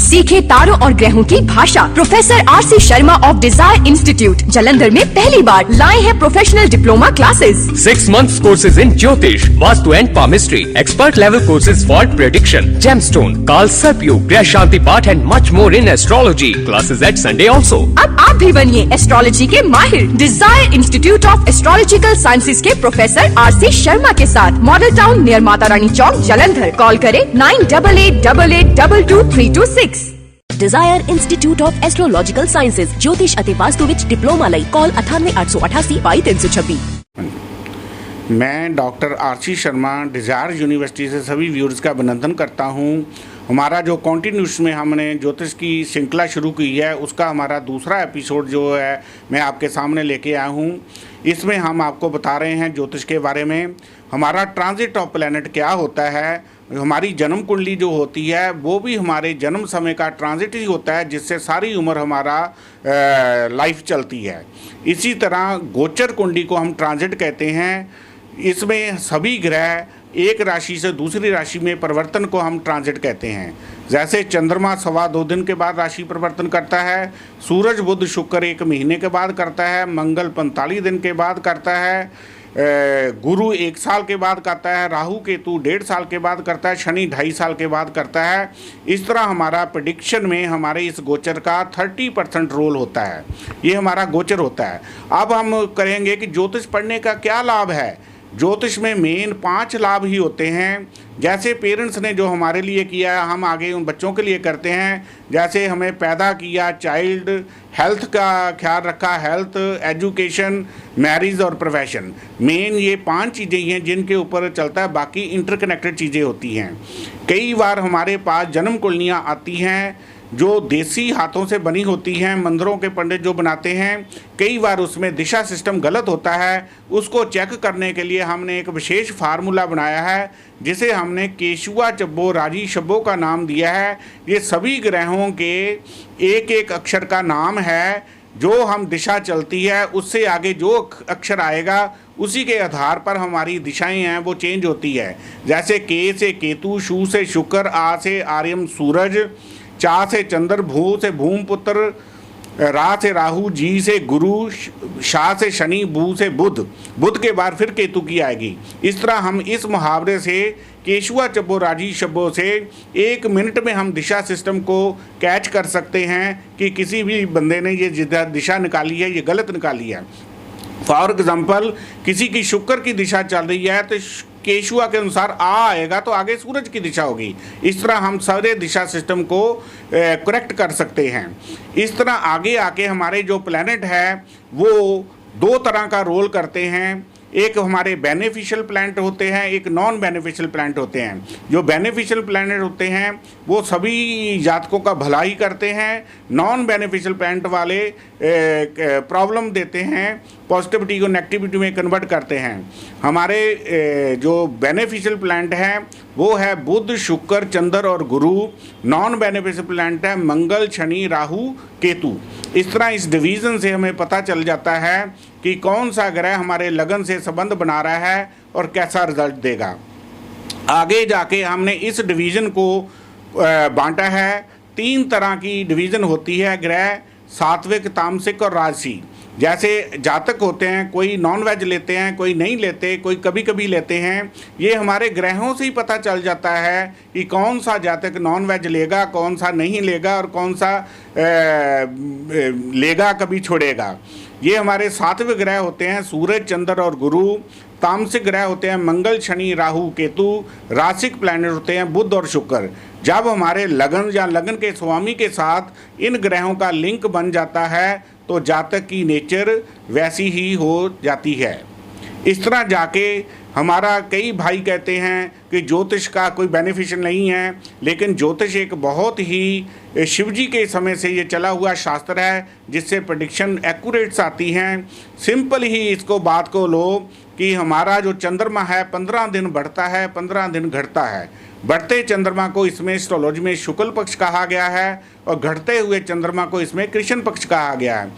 सीखे तारों और ग्रहों की भाषा। Professor RC Sharma of desire institute Jalandhar में पहली बार लाए हैं professional diploma classes. 6 months courses in Jyotish, Vastu and Palmistry, expert level courses for prediction, gemstone, Kal Sarpyug, Grah Shanti Path and much more in astrology. Classes at Sunday also. अब आप भी बनिए astrology के माहिर। Desire institute of astrological sciences के professor RC Sharma के साथ model town near Mata Rani चौक Jalandhar. Call करें 9888222326। Desire institute of astrological sciences ज्योतिष ਅਤੇ ਵਾਸਤੂ ਵਿੱਚ ਡਿਪਲੋਮਾ ਲਈ ਕਾਲ 9888 22326। मैं doctor RC Sharma desire university से सभी व्यूअर्स का अभिनंदन करता हूं। हमारा जो कॉन्टिन्यूस में हमने ज्योतिष की श्रृंखला शुरू की है उसका हमारा दूसरा एपिसोड जो है मैं आपके सामने लेके आया हूं। इसमें हम आपको बता रहे हैं ज्योतिष के बारे में। हमारा ट्रांजिट ऑफ प्लैनेट क्या होता है, हमारी जन्म कुंडली जो होती है वो भी हमारे जन्म समय का ट्रांजिट ही होता है जिससे सारी उम्र हमारा लाइफ चलती है। इसी तरह गोचर कुंडली को हम ट्रांजिट कहते हैं। इसमें सभी ग्रह एक राशि से दूसरी राशि में परिवर्तन को हम ट्रांजिट कहते हैं। जैसे चंद्रमा 2.25 दिन के बाद राशि परिवर्तन करता है, सूरज बुध शुक्र 1 महीने के बाद करता है, मंगल 45 दिन के बाद करता है, गुरु 1 साल के बाद करता है, राहु केतु 1.5 साल के बाद करता है, शनि 2.5 साल के बाद करता है। इस तरह हमारा प्रेडिक्शन में हमारे इस गोचर का 30% रोल होता है। ये हमारा गोचर होता है। अब हम करेंगे कि ज्योतिष पढ़ने का क्या लाभ है। ज्योतिष में मेन 5 लाभ ही होते हैं। जैसे पेरेंट्स ने जो हमारे लिए किया हम आगे उन बच्चों के लिए करते हैं। जैसे हमें पैदा किया, चाइल्ड हेल्थ का ख्याल रखा, हेल्थ, एजुकेशन, मैरिज और प्रोफेशन। मेन ये 5 चीज़ें ही हैं जिनके ऊपर चलता है, बाकी इंटरकनेक्टेड चीज़ें होती हैं। कई बार हमारे पास जन्म कुंडलियाँ आती हैं जो देसी हाथों से बनी होती हैं, मंदिरों के पंडित जो बनाते हैं। कई बार उसमें दिशा सिस्टम गलत होता है। उसको चेक करने के लिए हमने एक विशेष फार्मूला बनाया है जिसे हमने केशुआ चब्बो राजी शब्बो का नाम दिया है। ये सभी ग्रहों के एक एक अक्षर का नाम है। जो हम दिशा चलती है उससे आगे जो अक्षर आएगा उसी के आधार पर हमारी दिशाएं हैं वो चेंज होती है। जैसे के से केतु, शु से शुक्र, आ से आर्यम सूरज, चा से चंद्र, भू से भूमपुत्र, रा से राहु, जी से गुरु, शा से शनि, बू से बुध, बुध के बाद फिर केतु की आएगी। इस तरह हम इस मुहावरे से केशुआ चब्बो राजी शब्बों से 1 मिनट में हम दिशा सिस्टम को कैच कर सकते हैं कि किसी भी बंदे ने ये दिशा निकाली है ये गलत निकाली है। फॉर एग्जाम्पल किसी की शुक्र की दिशा चल रही है तो केशुआ के अनुसार आ आएगा तो आगे सूरज की दिशा होगी। इस तरह हम सारे दिशा सिस्टम को करेक्ट कर सकते हैं। इस तरह आगे आके हमारे जो प्लैनेट है वो 2 तरह का रोल करते हैं। एक हमारे बेनिफिशियल प्लैनेट होते हैं, एक नॉन बेनिफिशियल प्लैनेट होते हैं। जो बेनिफिशियल प्लैनेट होते हैं वो सभी जातकों का भलाई करते हैं। नॉन बेनिफिशियल प्लैनेट वाले प्रॉब्लम देते हैं, पॉजिटिविटी को नेगेटिविटी में कन्वर्ट करते हैं। हमारे जो बेनिफिशियल प्लैनेट हैं वो है बुध, शुक्र, चंद्र और गुरु। नॉन बेनिफिशियल प्लैनेट है मंगल, शनि, राहु, केतु। इस तरह इस डिवीज़न से हमें पता चल जाता है कि कौन सा ग्रह हमारे लगन से संबंध बना रहा है और कैसा रिजल्ट देगा। आगे जाके हमने इस डिवीज़न को बांटा है। 3 तरह की डिवीज़न होती है ग्रह, सात्विक, तामसिक और राजसी। जैसे जातक होते हैं, कोई नॉन वेज लेते हैं, कोई नहीं लेते, कोई कभी कभी लेते हैं। ये हमारे ग्रहों से ही पता चल जाता है कि कौन सा जातक नॉन वेज लेगा, कौन सा नहीं लेगा और कौन सा लेगा कभी छोड़ेगा। ये हमारे सात्विक ग्रह होते हैं सूरज, चंद्र और गुरु। तामसिक ग्रह होते हैं मंगल, शनि, राहु, केतु। राशिक प्लैनेट होते हैं बुध और शुक्र। जब हमारे लगन या लगन के स्वामी के साथ इन ग्रहों का लिंक बन जाता है तो जातक की नेचर वैसी ही हो जाती है। इस तरह जाके हमारा कई भाई कहते हैं कि ज्योतिष का कोई बेनिफिशियल नहीं है, लेकिन ज्योतिष एक बहुत ही शिवजी के समय से ये चला हुआ शास्त्र है जिससे प्रेडिक्शन एक्यूरेट्स आती हैं। सिंपल ही इसको बात को लो कि हमारा जो चंद्रमा है 15 दिन बढ़ता है, 15 दिन घटता है। बढ़ते चंद्रमा को इसमें एस्ट्रोलॉजी में शुक्ल पक्ष कहा गया है और घटते हुए चंद्रमा को इसमें कृष्ण पक्ष कहा गया है।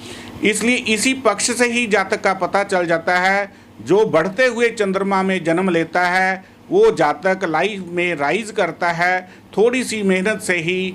इसलिए इसी पक्ष से ही जातक का पता चल जाता है। जो बढ़ते हुए चंद्रमा में जन्म लेता है वो जातक लाइफ में राइज करता है, थोड़ी सी मेहनत से ही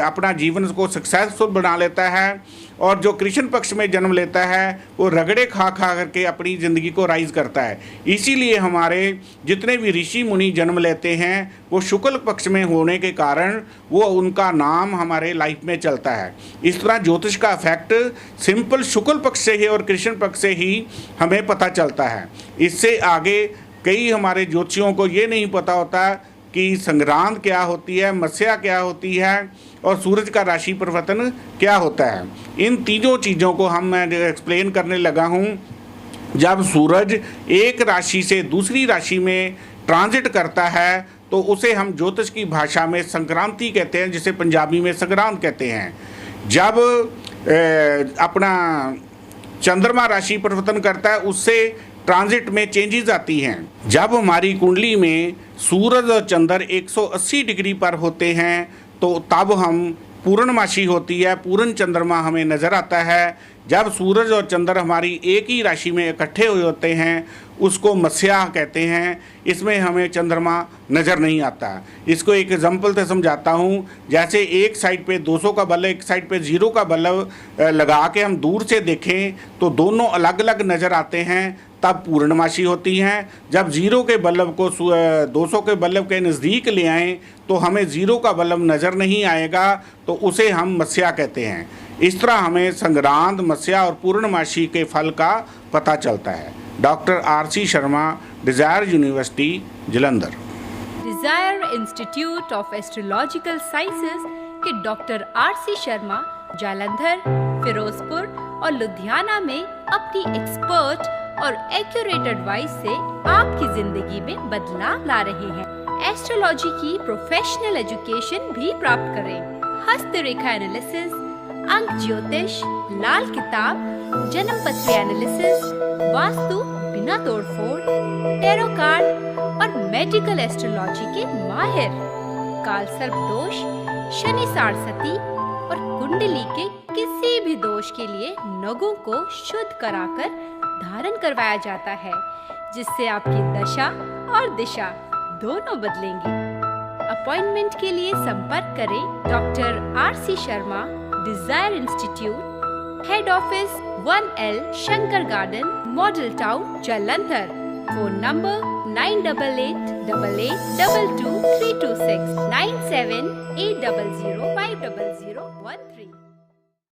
अपना जीवन को सक्सेसफुल बना लेता है। और जो कृष्ण पक्ष में जन्म लेता है वो रगड़े खा खा करके अपनी ज़िंदगी को राइज करता है। इसीलिए हमारे जितने भी ऋषि मुनि जन्म लेते हैं वो शुक्ल पक्ष में होने के कारण वो उनका नाम हमारे लाइफ में चलता है। इस तरह ज्योतिष का इफेक्ट सिंपल शुक्ल पक्ष से ही और कृष्ण पक्ष से ही हमें पता चलता है। इससे आगे कई हमारे ज्योतिषियों को ये नहीं पता होता कि संक्रांत क्या होती है, मत्स्या क्या होती है और सूरज का राशि परिवर्तन क्या होता है। इन तीनों चीज़ों को मैं एक्सप्लेन करने लगा हूँ। जब सूरज एक राशि से दूसरी राशि में ट्रांजिट करता है तो उसे हम ज्योतिष की भाषा में संक्रांति कहते हैं, जिसे पंजाबी में संक्रांत कहते हैं। जब अपना चंद्रमा राशि परिवर्तन करता है उससे ट्रांजिट में चेंजेस आती हैं। जब हमारी कुंडली में सूरज और चंद्र 180 डिग्री पर होते हैं तो तब हम पूर्णमासी होती है, पूर्ण चंद्रमा हमें नज़र आता है। जब सूरज और चंद्र हमारी एक ही राशि में इकट्ठे हुए होते हैं उसको मत्स्या कहते हैं। इसमें हमें चंद्रमा नज़र नहीं आता। इसको एक एग्जांपल से समझाता हूँ। जैसे एक साइड पे 200 का बल्ब, एक साइड पे 0 का बल्ब लगा के हम दूर से देखें तो दोनों अलग अलग नज़र आते हैं, तब पूर्णमासी होती हैं। जब 0 के बल्ब को 200 के बल्ब के नज़दीक ले आएँ तो हमें 0 का बल्ब नज़र नहीं आएगा, तो उसे हम मत्स्या कहते हैं। इस तरह हमें संक्रांत, मत्स्या और पूर्णमासी के फल का पता चलता है। Doctor RC Sharma, desire university, Jalandhar. Desire institute of astrological sciences के डॉक्टर RC शर्मा जालंधर, फिरोजपुर और लुधियाना में अपनी एक्सपर्ट और एक्यूरेट एडवाइस से आपकी जिंदगी में बदलाव ला रहे हैं। एस्ट्रोलॉजी की प्रोफेशनल एजुकेशन भी प्राप्त करें। हस्तरेखा एनालिसिस, अंक ज्योतिष, लाल किताब, जन्म पत्री एनालिसिस, वास्तु बिना तोड़फोड़, टैरो कार्ड और मेडिकल एस्ट्रोलॉजी के माहिर। काल सर्प दोष, शनि साढ़सती और कुंडली के किसी भी दोष के लिए नगों को शुद्ध कराकर धारण करवाया जाता है, जिससे आपकी दशा और दिशा दोनों बदलेंगी। अपॉइंटमेंट के लिए संपर्क करें doctor RC Sharma, desire institute, head office 1L Shankar garden, model town, Jalandhar. Phone number 9888222326 9780050013।